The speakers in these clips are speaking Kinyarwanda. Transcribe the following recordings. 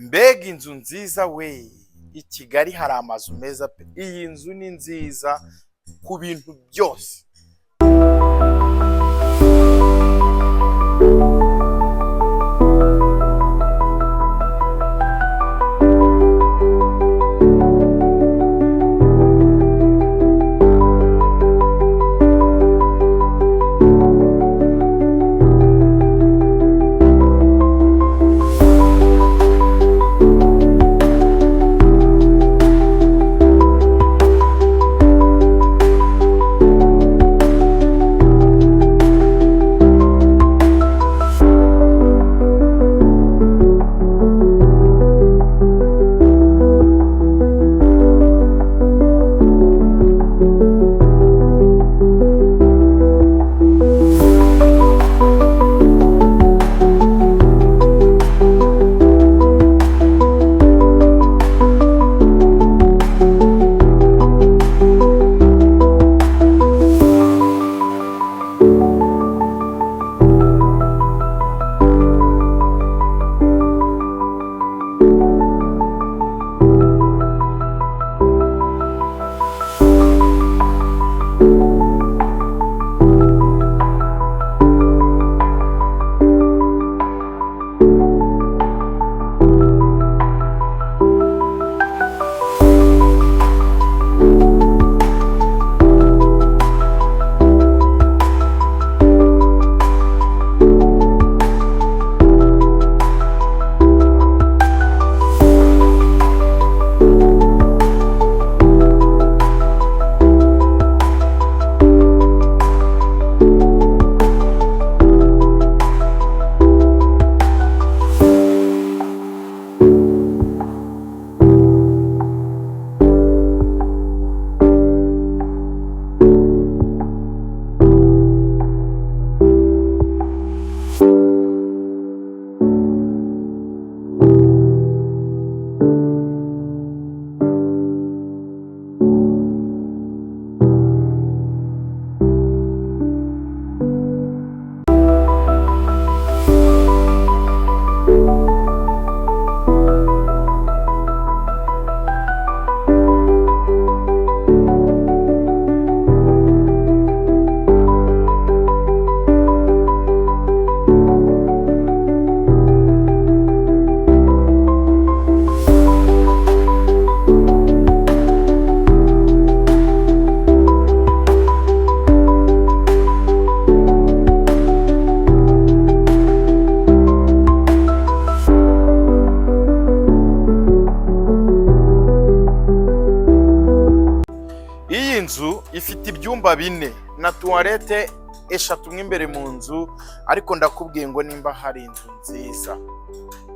Mbega inzu nziza we! I Kigali hari amazu meza pe! Iyi nzu ni nziza ku bintu byose. Iyi nzu ifite ibyumba 4 na toilette 3 imbere mu nzu, ariko ndakubwiye ngo nimba hari inzu nziza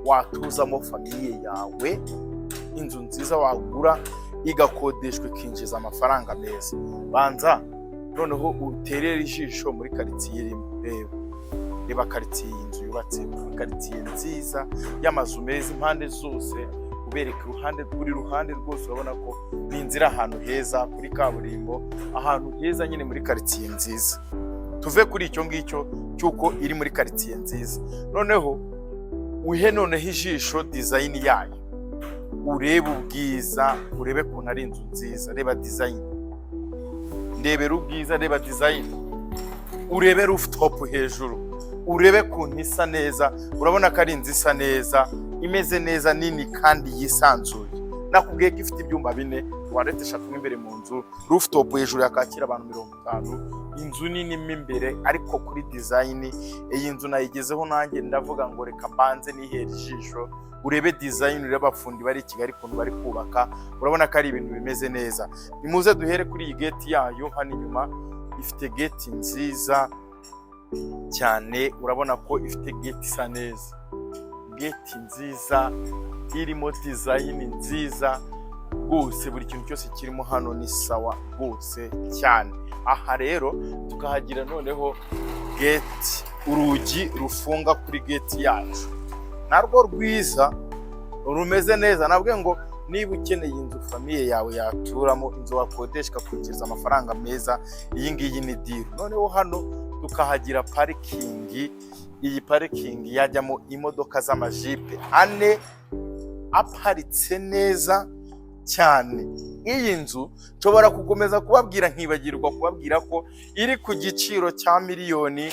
watuzamo famiye yawe, inzu nziza wagura igakodeshwa ikinjiza amafaranga meza, banza noneho uterere ijisho muri quartier irimo. Reba quartier y'inzu yubatse, quartier nziza y'amazu meza impande zose, ubereka buri ruhande rwose, urabona ko ni inzira ahantu heza kuri kaburimbo, ahantu heza nyine muri quartier nziza. Tuve kuri icyo ngicyo cyuko iri muri quartier nziza, noneho noneho ijisho design yayo, urebe ubwiza, urebe kuntu ari inzu nziza. Reba design, ndebera ubwiza, reba design, urebe rooftop hejuru, urebe kuntu isa neza. Urabona ko ari inzu isa neza, imeze neza, nini kandi yisanzuye. Nakubwiye ko ifite ibyumba 4, toilette 3 imbere mu nzu, rooftop hejuru yakakira abantu 50. Inzu nini imbere, ariko kuri design iyi nzu nayigezeho nanjye ndavuga ngo reka mbanze nihera ijisho, urebe design, urebe abafundi bari i Kigali kuntu bari kubaka. Urabona ko ari ibintu bimeze neza. Nimuze duhere kuri iyi gate yayo. Hano inyuma ifite gate nziza cyane, urabona ko ifite gate isa neza, gate nziza irimo design nziza rwose, buri kintu cyose kirimo hano ni sawa rwose cyane. Aha rero tukahagira noneho gate, urugi rufunga kuri gate yacu, narwo rwiza rumeze neza. Nabwe ngo niba ukeneye inzu famiye yawe yaturamo, inzu wakodeshwa kugeza amafaranga meza, iyi ngiyi ni deal. Noneho hano tukahagira parking, iyi parking yajyamo imodoka z'amajipe 4 aparitse neza cyane. Iyi nzu nshobora gukomeza kubabwira nkibagirwa kubabwira ko iri ku giciro cya miliyoni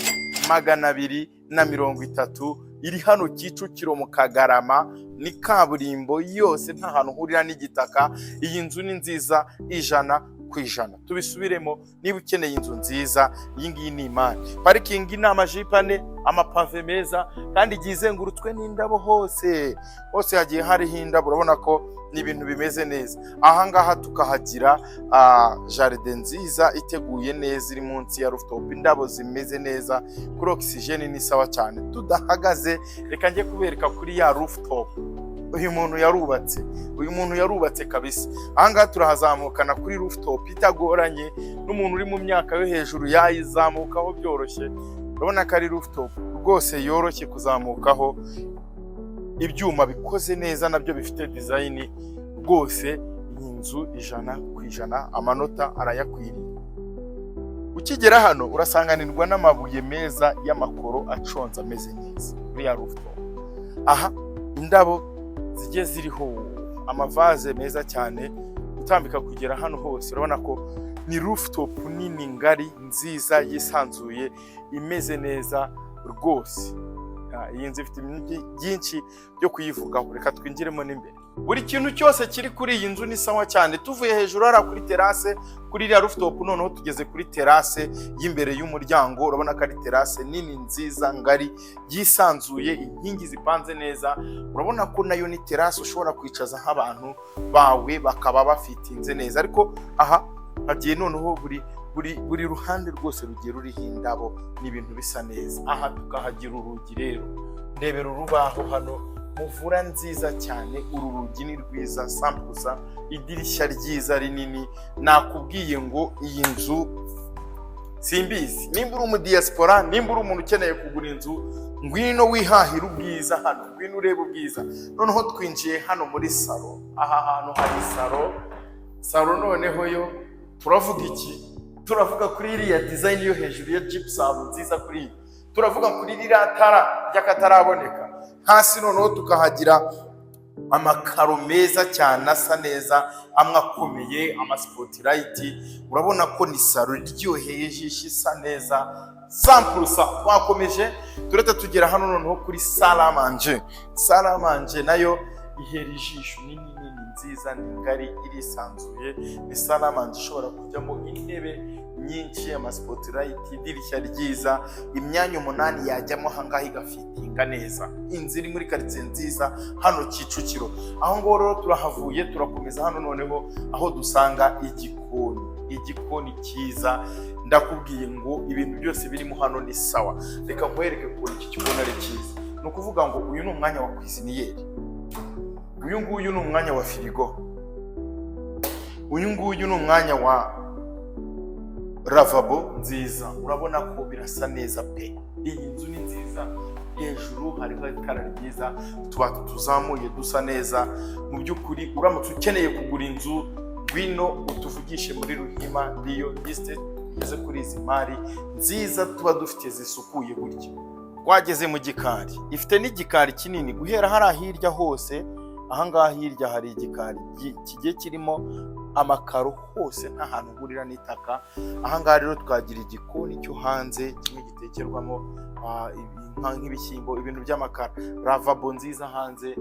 230, iri hano Kicukiro mu Kagarama, ni kaburimbo yose, nta hantu hurira n'igitaka. Iyi nzu ni nziza 100%. Tubisubiremo, niba ukeneye inzu nziza, iyi ngiyi ni Imana. Parikingi ni amajipo ane, amapave meza, kandi igiye izengurutswe n'indabo hose hagiye hariho indabo. Urabona ko ni ibintu bimeze neza. Aha ngaha tukahagira jaride nziza iteguye neza, iri munsi ya rooftop, indabo zimeze neza, kuri oxygene ni sawa cyane. Tudahagaze, reka njye kubereka kuri ya rooftop. Uyu muntu yarubatse kabisa. Aha ngaha turahazamukana kuri rooftop itagoranye, n'umuntu uri mu myaka yo hejuru yayizamukaho byoroshye. Urabona ko ari rooftop rwose yoroshye kuzamukaho, ibyuma bikoze neza nabyo bifite design rwose. Iyi nzu 100%, amanota arayakwiriye. Ukigera hano urasanganirwa n'amabuye meza y'amakoro aconze ameze neza muri ya rooftop. Aha indabo zigiye ziriho, amavaze meza cyane. Utambika kugera hano hose urabona ko ni rooftop nini ngari nziza yisanzuye, imeze neza rwose. Iyi nzu ifite ibintu byinshi byo kuyivugaho, reka twinjiremo n'imbere. Buri kintu cyose kiri kuri iyi nzu ni sawa cyane. Tuvuye hejuru hara kuri terrasse, kuri iriya rooftop, noneho tugeze kuri terrasse y'imbere y'umuryango. Urabona ko ari terrasse nini nziza ngari yisanzuye, inkingi zipanze neza. Urabona ko nayo ni terrasse ushobora kwicaza nk'abantu bawe bakaba bafitinze neza. Ariko aha hagiye noneho buri ruhande rwose rugiye ruriho indabo, n'ibintu bisa neza. Aha tukahagira urugi rero, ndebera urubaho hano, muvura nziza cyane. Uru rugi ni rwiza 100%, idirishya ryiza rinini. Nakubwiye ngo iyi nzu simbizi, nimba uri umudiaspora, nimba uri umuntu ukeneye kugura inzu, ngwino wihahira ubwiza hano, ngwino urebe ubwiza. Noneho twinjiye hano muri salo. Aha hantu hari salo noneho yo turavuga iki? Turavuga kuri iriya design yo hejuru ya gypsum nziza, kuri turavuga kuri iriya tara ry'akataraboneka. Hasi noneho tukahagira amakaro meza cyane asa neza, amwe akomeye, spotlight. Urabona ko ni salo iryoheye ijisho, isa neza 100%. Twakomeje tureta tugera hano noneho kuri salle à manger nayo ihera ijisho, nini nziza, ni ngari, irisanzuye. Ni salle à manger ishobora kujyamo intebe nyinshi, spotlight, idirishya ryiza, imyanya 8 yajyamo hangaha igafitinga neza. Inzu iri muri quartier nziza hano Kicukiro. Aho ngo rero turahavuye, turakomeza hano noneho aho dusanga igikoni cyiza. Ndakubwiye ngo ibintu byose birimo hano ni sawa. Reka nkwereke ko iki kibona ari cyiza. Ni ukuvuga ngo uyu ni umwanya wa cuisiniere, uyu nguyu ni umwanya wa firigo, uyu nguyu ni umwanya wa lavabo nziza. Urabona ko birasa neza pe. Iyi nzu ni nziza, hejuru hariho itara ryiza, tubati tuzamuye dusa neza. Mu by'ukuri uramutse ukeneye kugura inzu, ngwino utuvugishe muri Ruhima Riyo Estate, ugeze kuri izi mari nziza tuba dufite zisukuye gutya. Twageze mu gikari, ifite n'igikari kinini guhera hari hirya hose. Aha ngaha hirya hari igikari kigiye kirimo amakaro hose, nta hantu hurira n'itaka. Aha ngaha rero twagira igikoni cyo hanze, kimwe gitekerwamo nk'ibishyimbo, ibintu by'amakara, lavabo nziza hanze,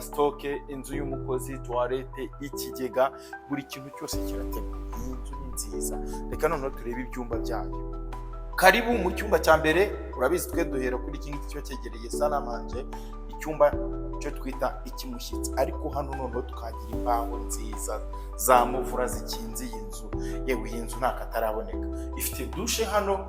stoke, inzu y'umukozi, toilette, ikigega, buri kintu cyose kirateguye. Iyi nzu ni nziza. Reka noneho turebe ibyumba byayo. Karibu mu cyumba cya mbere. Urabizi twe duhera kuri iki ngiki cyo cyegereye salle à manger, icyumba cyo twita ikimushyitsi. Ariko hano noneho tukagira imbaho nziza za muvura zikinze iyi nzu. Yewe iyi nzu ntakataraboneka. Ifite douche hano,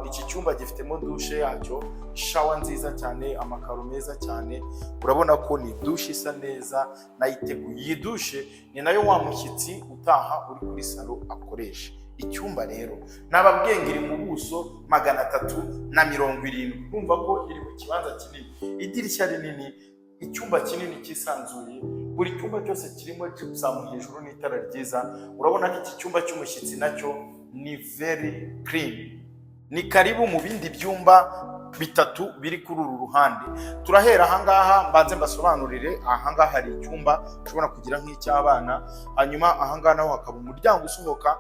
iki cyumba gifitemo douche yacyo, shower nziza cyane, amakaro meza cyane. Urabona ko ni douche isa neza, nayiteguye. Iyi douche ni nayo wa mushyitsi utaha uri kuri salo akoresha. Icyumba rero nababwenge iri mu buso 370. Urumva ko iri mu kibanza kinini, idirishya rinini, icyumba kinini kisanzuye. Buri cyumba cyose kirimo gypsum hejuru n'itara ryiza. Urabona ko iki cyumba cy'umushyitsi nacyo ni very clean. Ni karibu mu bindi byumba bitatu biri kuri uru ruhande. Turahera ahangaha, mbanze mbasobanurire. Ahangaha hari icyumba ushobora kugira nk'icy'abana, hanyuma ahangaha naho hakaba umuryango usohoka,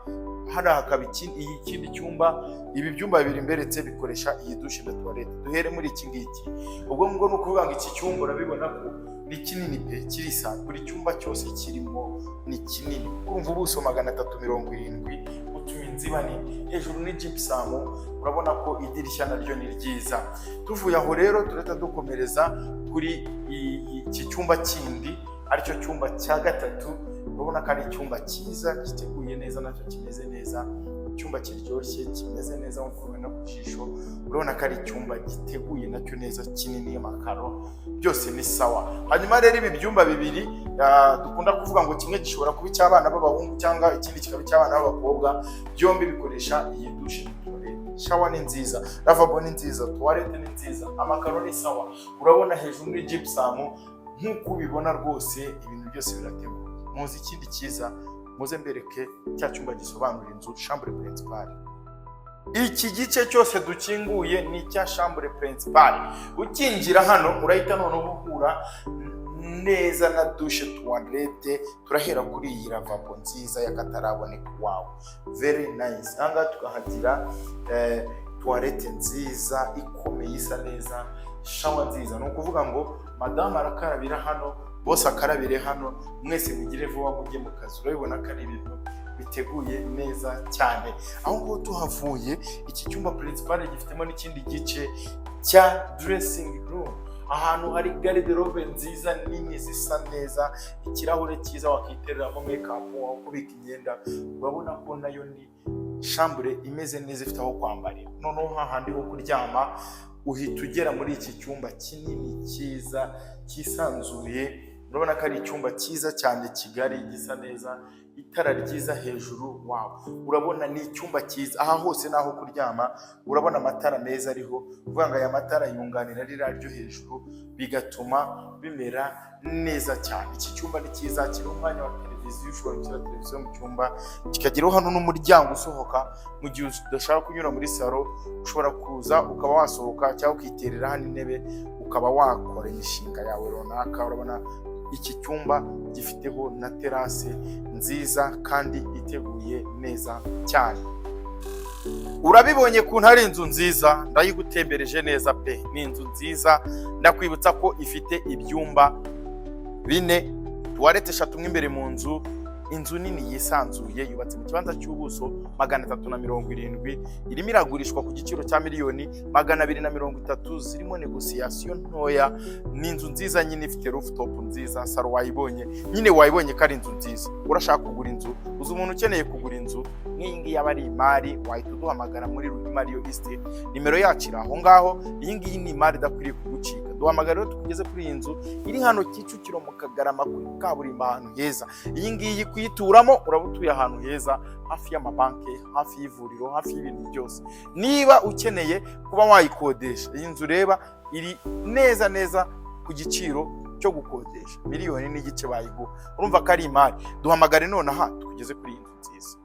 hano hakaba ikindi cyumba. Ibi byumba bibiri mberetse bikoresha iyi dushe na toilette. Duhere muri iki ngiki. Ubwo ngo ni ukuvuga ngo iki cyumba urabibona ko ni kinini pe, kirisa. Buri cyumba cyose kirimo ni kinini. Urumva ubuso 370, utuma inzu iba nini. Hejuru ni gypsum, urabona ko idirishya naryo ni ryiza. Tuvuye aho rero turahita dukomereza kuri iki cyumba kindi, aricyo cyumba cya gatatu. Urabona ko ari icyumba cyiza giteguye neza, nacyo kimeze neza, icyumba kiryoshye kimeze neza nk'uko ubona ku jisho. Urabona ko ari icyumba giteguye nacyo neza, kinini, amakaro byose ni sawa. Hanyuma rero ibi byumba bibiri dukunda kuvuga ngo kimwe gishobora kuba icy'abana b'abahungu cyangwa ikindi kikaba icy'abana b'abakobwa, byombi bikoresha iyi dushe. Shower ni nziza, lavabo ni nziza, toilette ni nziza, amakaro ni sawa. Urabona hejuru muri gypsum nk'uko ubibona rwose, ibintu byose birateguye. Muzi ikindi cyiza, muze mbereke cya cyumba gisobanura inzu, chambre principale. Iki gice cyose dukinguye ni icya chambre principale. Ukinjira hano urahita noneho uhura neza na dushe toilette. Turahera kuri iyi lavabo nziza y'akataraboneka. Wow, very nice. Anga tukahagira toilette nziza ikomeye isa neza, shower nziza. Ni ukuvuga ngo madame arakarabira hano, bose akarabire hano, mwese mugire vuba mujye mu kazi. Urabibona ko ari ibintu biteguye neza cyane. Aho ngo tuhavuye, iki cyumba principal gifitemo n'ikindi gice cya dressing room, ahantu hari garderobe nziza nini zisa neza, ikirahure cyiza wakitereramo makeup, wakubika imyenda. Urabona ko nayo ni chambre imeze neza, ifite aho kwambarira. Noneho hahandi ho kuryama, uhita ugera muri iki cyumba kinini cyiza cyisanzuye. Urabona ko ari icyumba cyiza cyane kigari, gisa neza, itara ryiza hejuru. Wow, urabona ni icyumba cyiza. Aha hose naho kuryama, urabona amatara meza ariho. Uvuga ngo aya matara yunganira ririya ryo hejuru, bigatuma bimera neza cyane. Iki cyumba ni cyiza, kiri umwanya wa televiziyo, ushobora gushyira televiziyo mu cyumba, kikagiraho hano n'umuryango usohoka. Mu gihe udashaka kunyura muri salo, ushobora kuza ukaba wasohoka cyangwa ukiterera hano intebe, ukaba wakora imishinga yawe runaka. Urabona iki cyumba gifiteho na terase nziza kandi iteguye neza cyane. Urabibonye kuntu ari inzu nziza, ndayigutembereje neza pe. Ni inzu nziza. Ndakwibutsa ko ifite ibyumba 4, toilette 3 imbere mu nzu. Inzu nini yisanzuye, yubatse mu kibanza cy'ubuso 370, irimo iragurishwa ku giciro cya $230,000, zirimo negociation ntoya. Ni inzu nziza nyine, ifite rooftop nziza, saro wayibonye nyine, wayibonye ko ari inzu nziza. Urashaka kugura inzu, uzi umuntu ukeneye kugura inzu nk'iyi ngiyi aba ari imari, wahita uduhamagara muri Ruhima Real Estate. Nimero yacu iri aho ngaho. Iyi ngiyi ni imari idakwiriye kugucika. Duhamagara rero tukugeze kuri iyi nzu iri hano Kicukiro mu Kagarama kuri kaburimbo, ahantu heza. Iyi ngiyi kuyituramo uraba utuye ahantu heza, hafi y'amabanki, hafi y'ivuriro, hafi y'ibintu byose. Niba ukeneye kuba wayikodesha, iyi nzu reba iri neza neza ku giciro cyo gukodesha $1.5 million bayiguha. Urumva ko ari imari. Duhamagare nonaha tukugeze kuri iyi nzu nziza.